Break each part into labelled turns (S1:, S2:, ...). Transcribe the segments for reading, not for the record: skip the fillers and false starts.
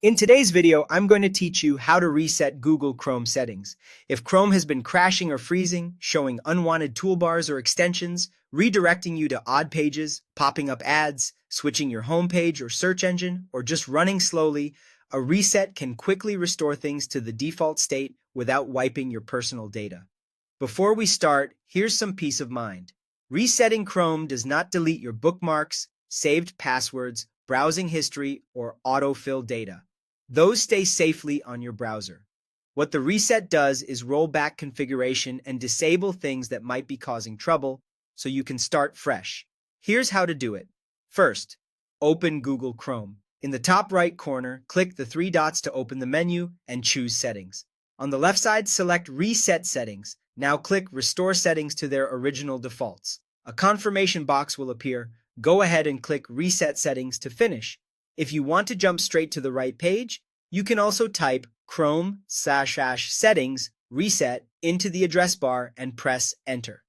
S1: In today's video, I'm going to teach you how to reset Google Chrome settings. If Chrome has been crashing or freezing, showing unwanted toolbars or extensions, redirecting you to odd pages, popping up ads, switching your homepage or search engine, or just running slowly, a reset can quickly restore things to the default state without wiping your personal data. Before we start, here's some peace of mind. Resetting Chrome does not delete your bookmarks, saved passwords, browsing history, or autofill data. Those stay safely on your browser. What the reset does is roll back configuration and disable things that might be causing trouble so you can start fresh. Here's how to do it. First, open Google Chrome. In the top right corner, click the three dots to open the menu and choose Settings. On the left side, select Reset Settings. Now click Restore Settings to their original defaults. A confirmation box will appear. Go ahead and click Reset Settings to finish. If you want to jump straight to the right page, you can also type Chrome/settings reset into the address bar and press Enter.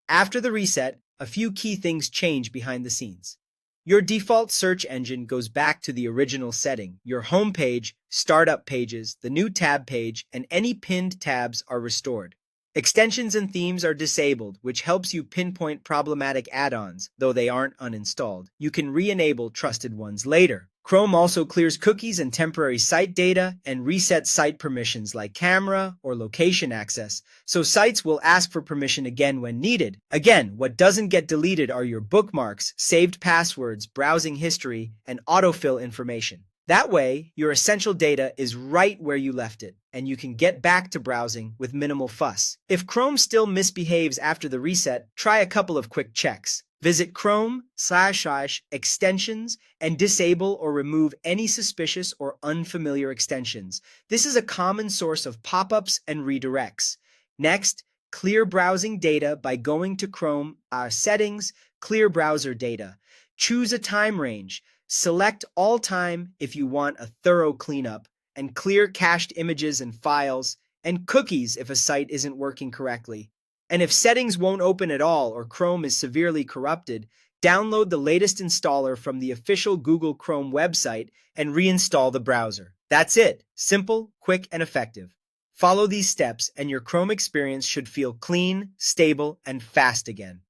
S1: After the reset, a few key things change behind the scenes. Your default search engine goes back to the original setting. Your home page, startup pages, the new tab page, and any pinned tabs are restored. Extensions and themes are disabled, which helps you pinpoint problematic add-ons, though they aren't uninstalled. You can re-enable trusted ones later. Chrome also clears cookies and temporary site data and resets site permissions like camera or location access, so sites will ask for permission again when needed. Again, what doesn't get deleted are your bookmarks, saved passwords, browsing history, and autofill information. That way, your essential data is right where you left it, and you can get back to browsing with minimal fuss. If Chrome still misbehaves after the reset, try a couple of quick checks. Visit Chrome/extensions and disable or remove any suspicious or unfamiliar extensions. This is a common source of pop-ups and redirects. Next, clear browsing data by going to Chrome Settings, Clear Browser Data. Choose a time range. Select all time if you want a thorough cleanup, and clear cached images and files, and cookies if a site isn't working correctly. And if settings won't open at all or Chrome is severely corrupted, download the latest installer from the official Google Chrome website and reinstall the browser. That's it. Simple, quick, and effective. Follow these steps and your Chrome experience should feel clean, stable, and fast again.